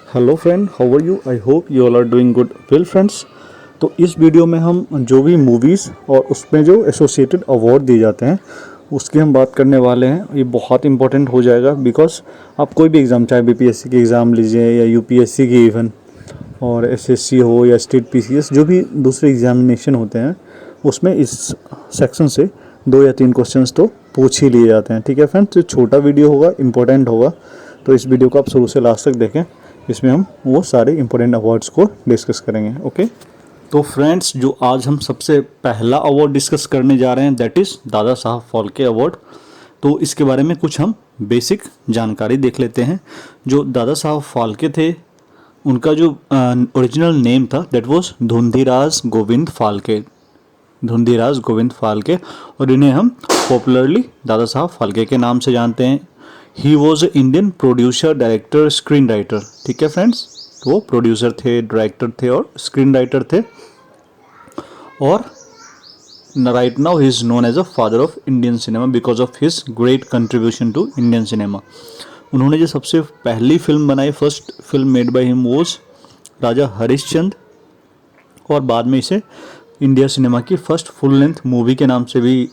Hello friend, how are you? I hope you all are doing good. Well friends, तो इस video में हम जो भी मूवीज़ और उसमें जो एसोसिएटेड अवार्ड दिए जाते हैं उसकी हम बात करने वाले हैं। ये बहुत इंपॉर्टेंट हो जाएगा बिकॉज आप कोई भी एग्ज़ाम, चाहे बीपीएससी की एग्ज़ाम लीजिए या यूपीएससी की इवन, और एसएससी हो या स्टेट पीसीएस, जो भी दूसरे एग्जामिनेशन होते हैं उसमें इस सेक्शन से 2 या 3 क्वेश्चंस तो पूछ ही लिए जाते हैं। ठीक है फ्रेंड्स, तो छोटा वीडियो होगा, इंपॉर्टेंट होगा, तो इस वीडियो को आप शुरू से लास्ट तक देखें। इसमें हम वो सारे इंपॉर्टेंट अवार्ड्स को डिस्कस करेंगे। ओके, तो फ्रेंड्स, जो आज हम सबसे पहला अवार्ड डिस्कस करने जा रहे हैं that is Dada Saheb Phalke award. तो इसके बारे में कुछ हम बेसिक जानकारी देख लेते हैं। जो दादा साहब फाल्के थे, उनका जो ओरिजिनल नेम था दैट वाज धुंधीराज गोविंद फाल्के। धुंधीराज गोविंद फाल्के, और इन्हें हम पॉपुलरली दादा साहब फाल्के के नाम से जानते हैं। He was Indian producer, director, screen writer. ठीक है फ्रेंड्स, तो वो प्रोड्यूसर थे, डायरेक्टर थे और स्क्रीन राइटर थे। और right now he is known as a father of Indian cinema because of his great contribution to Indian cinema. उन्होंने जो सबसे पहली फिल्म बनाई, first film made by him was Raja Harishchandra, और बाद में इसे इंडिया सिनेमा की फर्स्ट फुल लेंथ मूवी के नाम से भी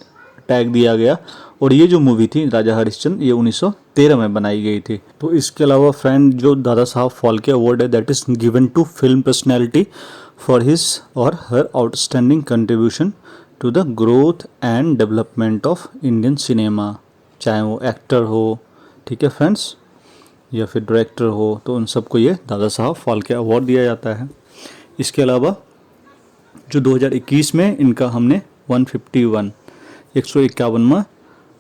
टैग दिया गया। और ये जो मूवी थी राजा हरिश्चंद्र, ये 1913 में बनाई गई थी। तो इसके अलावा फ्रेंड, जो दादा साहब फाल्के अवार्ड है that is given to film personality for his और her outstanding contribution to the growth and development of Indian cinema. चाहे वो एक्टर हो, ठीक है फ्रेंड्स, या फिर डायरेक्टर हो, तो उन सबको ये दादा साहब फाल्के अवार्ड दिया जाता है। इसके अलावा जो 2021 में इनका हमने 151वां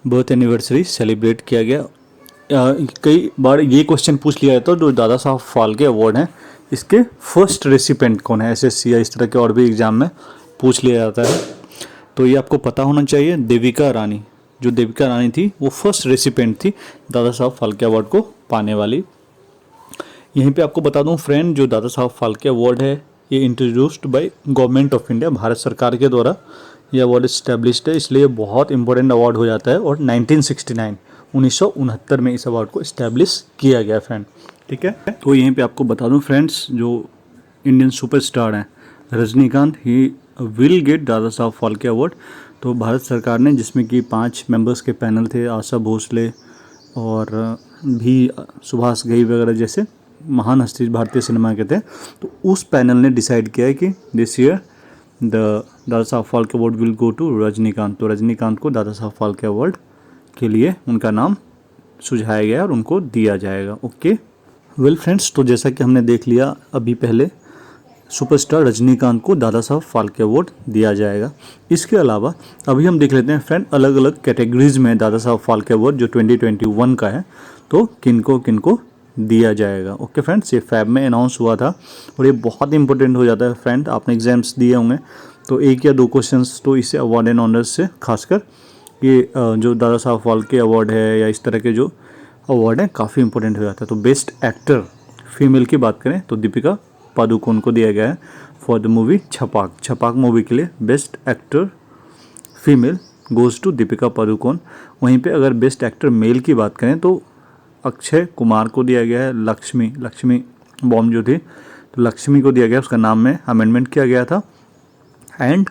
बर्थ एनिवर्सरी सेलिब्रेट किया गया। कई बार ये क्वेश्चन पूछ लिया जाता है, जो दादा साहब फाल्के अवार्ड हैं इसके फर्स्ट रेसिपेंट कौन है, एसएससी या इस तरह के और भी एग्जाम में पूछ लिया जाता है। तो ये आपको पता होना चाहिए। देविका रानी, जो देविका रानी थी वो फर्स्ट रेसिपेंट थी दादा साहब फाल्के अवार्ड को पाने वाली। यहीं पे आपको बता दूं फ्रेंड, जो दादा साहब फाल्के अवार्ड है ये introduced by government of India, Bharat सरकार के द्वारा ये अवार्ड इस्टेब्लिश्ड है, इसलिए बहुत इंपॉर्टेंट अवार्ड हो जाता है। और 1969 में इस अवार्ड को इस्टेब्लिश किया गया फ्रेंड। ठीक है, तो यहीं पे आपको बता दूं फ्रेंड्स, जो इंडियन सुपरस्टार हैं Rajinikanth, he will get Dada Saheb Phalke award. तो भारत सरकार ने, जिसमें कि 5 मेंबर्स के पैनल थे, आशा भोसले और भी सुभाष घई वगैरह जैसे महान हस्ती भारतीय सिनेमा के थे, तो उस पैनल ने डिसाइड किया है कि this year the Dada Saheb Phalke award will go to Rajinikanth. तो रजनीकांत को दादा साहब फाल्के अवार्ड के लिए उनका नाम सुझाया गया और उनको दिया जाएगा। ओके, वेल फ्रेंड्स, तो जैसा कि हमने देख लिया अभी पहले, सुपरस्टार रजनीकांत को दादा साहब फाल्के अवार्ड दिया जाएगा। इसके अलावा अभी हम देख लेते हैं फ्रेंड, अलग अलग कैटेगरीज में दादा साहब फाल्के अवार्ड जो 2021 का है, तो किनको किनको दिया जाएगा। ओके फ्रेंड्स, ये फैब में अनाउंस हुआ था और ये बहुत इंपॉर्टेंट हो जाता है फ्रेंड। आपने एग्जाम्स दिए होंगे तो 1 या 2 क्वेश्चंस तो इसे अवार्ड एंड ऑनर्स से, खासकर ये जो दादा साहब फाल्के अवार्ड है या इस तरह के जो अवार्ड हैं काफ़ी इंपॉर्टेंट हो जाता है। तो बेस्ट एक्टर फीमेल की बात करें तो दीपिका पादुकोण को दिया गया है for the movie Chhapaak. Chhapaak movie के लिए best actor female goes to Deepika Padukone. वहीं पे अगर बेस्ट एक्टर मेल की बात करें तो अक्षय कुमार को दिया गया है। लक्ष्मी बॉम्ब जो थी, तो लक्ष्मी को दिया गया, उसका नाम में अमेंडमेंट किया गया था। एंड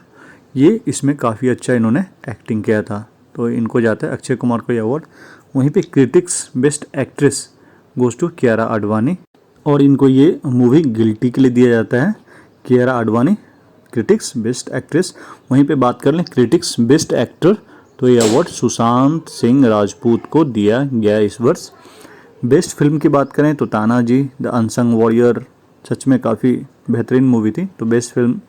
ये इसमें काफ़ी अच्छा इन्होंने एक्टिंग किया था, तो इनको जाता है अक्षय कुमार को ये अवार्ड। वहीं पे critics best actress goes to Kiara Advani, और इनको ये मूवी गिल्टी के लिए दिया जाता है। Kiara Advani critics best actress. वहीं पे बात कर लें क्रिटिक्स बेस्ट एक्टर, तो ये अवार्ड सुशांत सिंह राजपूत को दिया गया इस वर्ष। बेस्ट फिल्म की बात करें तो तानाजी द अनसंग वॉरियर, सच में काफ़ी बेहतरीन मूवी थी। तो बेस्ट फिल्म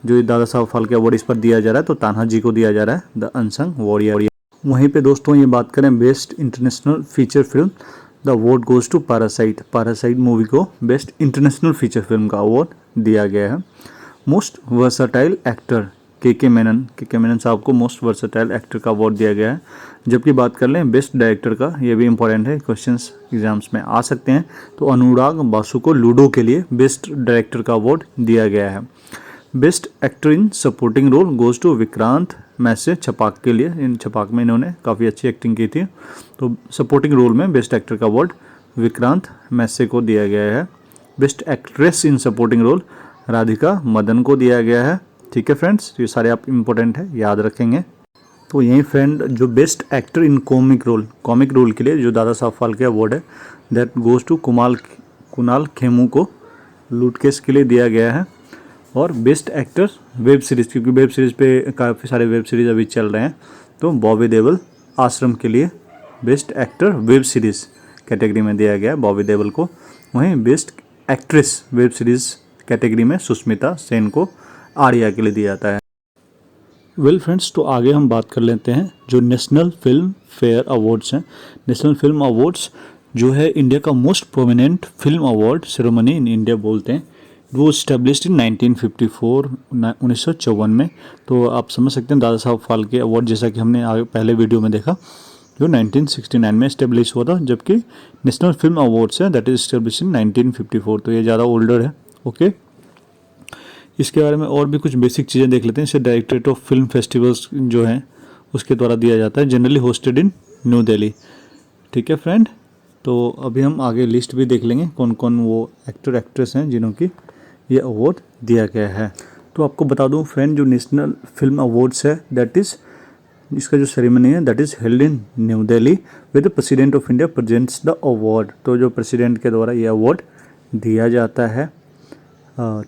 जो दादा साहब फाल्के अवार्ड इस पर दिया जा रहा है, तो तानाजी को दिया जा रहा है द अनसंग वॉरियर। वहीं पे दोस्तों ये बात करें best international feature film, the award goes to Parasite. Parasite movie को बेस्ट इंटरनेशनल फीचर फिल्म का अवार्ड दिया गया है। मोस्ट वर्सटाइल एक्टर के मेनन साहब को मोस्ट वर्सटाइल एक्टर का अवार्ड दिया गया है। जबकि बात कर लें बेस्ट डायरेक्टर का, ये भी इंपॉर्टेंट है, क्वेश्चंस एग्जाम्स में आ सकते हैं, तो अनुराग बासु को लूडो के लिए बेस्ट डायरेक्टर का अवार्ड दिया गया है। Best actor in supporting role goes to Vikrant Massey, Chhapaak के लिए। इन छपाक में इन्होंने काफ़ी अच्छी एक्टिंग की थी, तो सपोर्टिंग रोल में बेस्ट एक्टर का अवार्ड विक्रांत मैसे को दिया गया है। Best actress in supporting role Radhika Madan को दिया गया है। ठीक है फ्रेंड्स, ये सारे आप इम्पोर्टेंट है, याद रखेंगे। तो यही फ्रेंड जो best actor in comic role के लिए जो दादा साहब फाल्के अवार्ड है that goes to Kunal Khemu को लूट केस के लिए दिया गया है। और बेस्ट एक्टर वेब सीरीज़, क्योंकि वेब सीरीज़ पे काफ़ी सारे वेब सीरीज़ अभी चल रहे हैं, तो बॉबी देओल आश्रम के लिए best actor web series category में दिया गया है बॉबी देओल को। वहीं best actress web series category में सुष्मिता सेन को आर्या के लिए दिया जाता है। वेल फ्रेंड्स, तो आगे हम बात कर लेते हैं जो नेशनल फिल्म फेयर अवार्ड्स हैं। नेशनल फिल्म अवार्ड्स जो है इंडिया का most prominent film award ceremony in India बोलते हैं। वो इस्टेब्लिश्ड इन 1954 1954 में। तो आप समझ सकते हैं दादा साहब फाल्के अवार्ड जैसा कि हमने आगे पहले वीडियो में देखा जो 1969 में इस्टेब्लिश हुआ था, जबकि नेशनल फिल्म अवार्ड्स है दैट इज इस्टेब्लिश इन 1954। तो ये ज़्यादा ओल्डर है। ओके, इसके बारे में और भी कुछ बेसिक चीज़ें देख लेते हैं। इसे डायरेक्टरेट ऑफ फिल्म फेस्टिवल्स जो हैं उसके द्वारा दिया जाता है, जनरली होस्टेड इन न्यू दिल्ली। ठीक है फ्रेंड, तो अभी हम आगे लिस्ट भी देख लेंगे कौन कौन वो एक्टर एक्ट्रेस हैं जिन्हों की ये अवार्ड दिया गया है। तो आपको बता दूं फ्रेंड, जो नेशनल फिल्म अवार्ड्स है दैट इज़ इसका जो सेरेमनी है that is held in new Delhi with the president of India presents the award. तो जो प्रेसिडेंट के द्वारा ये अवार्ड दिया जाता है।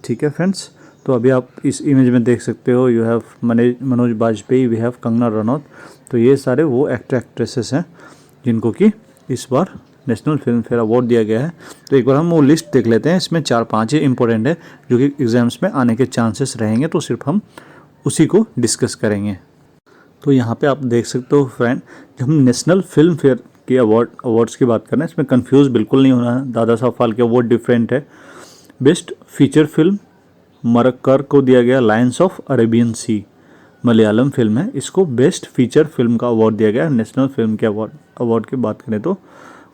ठीक है फ्रेंड्स, तो अभी आप इस इमेज में देख सकते हो you have Manoj Bajpayee, we have Kangana Ranaut. तो ये सारे वो एक्टर एक्ट्रेसेस हैं जिनको कि इस बार नेशनल फिल्म फेयर अवार्ड दिया गया है। तो एक बार हम वो लिस्ट देख लेते हैं। इसमें 4-5 ही इंपॉर्टेंट है जो कि एग्जाम्स में आने के चांसेस रहेंगे, तो सिर्फ हम उसी को डिस्कस करेंगे। तो यहाँ पे आप देख सकते हो फ्रेंड, जब हम नेशनल फिल्म फेयर के अवार्ड्स की बात कर रहे हैं, इसमें कंफ्यूज बिल्कुल नहीं होना है। दादा साहब फाल्के अवार्ड डिफरेंट है। बेस्ट फीचर फिल्म मरक्कर को दिया गया lions of Arabian sea, Malayalam film है, इसको बेस्ट फीचर फिल्म का अवार्ड दिया गया। नेशनल फिल्म के अवार्ड की बात करें तो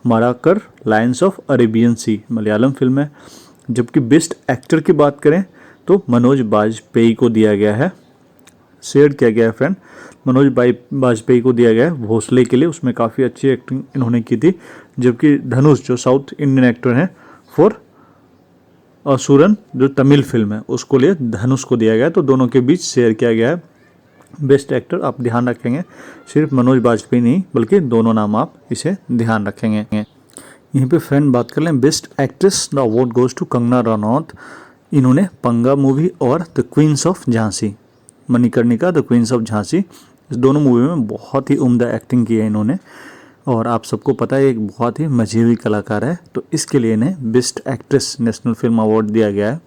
Marakkar lions of Arabian sea Malayalam film है। जबकि बेस्ट एक्टर की बात करें तो मनोज बाजपेयी को दिया गया है, शेयर किया गया है फ्रेंड। मनोज बाजपेयी को दिया गया है भोसले के लिए, उसमें काफ़ी अच्छी एक्टिंग इन्होंने की थी। जबकि धनुष जो साउथ इंडियन एक्टर हैं फॉर असुरन जो तमिल फिल्म है उसको लिए धनुष को दिया गया है। तो दोनों के बीच शेयर किया गया है बेस्ट एक्टर। आप ध्यान रखेंगे सिर्फ मनोज बाजपेयी नहीं बल्कि दोनों नाम आप इसे ध्यान रखेंगे। यहीं पे फ्रेंड बात कर लें best actress, the award goes to Kangana Ranaut. इन्होंने पंगा मूवी और the queens of Jhansi, Manikarnika the queens of Jhansi, इस दोनों मूवी में बहुत ही उम्दा एक्टिंग की है इन्होंने। और आप सबको पता है एक बहुत ही मज़ेदार कलाकार है, तो इसके लिए इन्हें best actress national film award दिया गया है।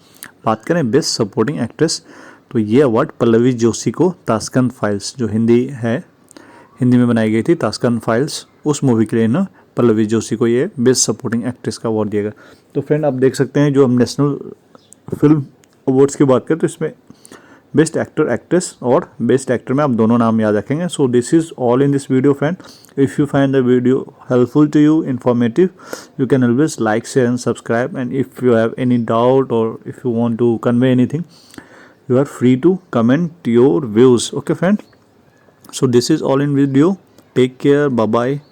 बात करें बेस्ट सपोर्टिंग एक्ट्रेस, तो ये अवार्ड पल्लवी जोशी को ताशकंद फाइल्स जो हिंदी में बनाई गई थी ताशकंद फाइल्स, उस मूवी के लिए ना पल्लवी जोशी को ये बेस्ट सपोर्टिंग एक्ट्रेस का अवार्ड दिया गया। तो फ्रेंड आप देख सकते हैं जो हम नेशनल फिल्म अवार्ड्स की बात करें तो इसमें बेस्ट एक्टर एक्ट्रेस और बेस्ट एक्टर में आप दोनों नाम याद रखेंगे। So this is all in this video friend. If you find the video helpful to you, informative, you can always like, share and subscribe, and if you have any doubt or if you want to convey anything, you are free to comment your views. Okay friend, so this is all in video. Take care, bye bye.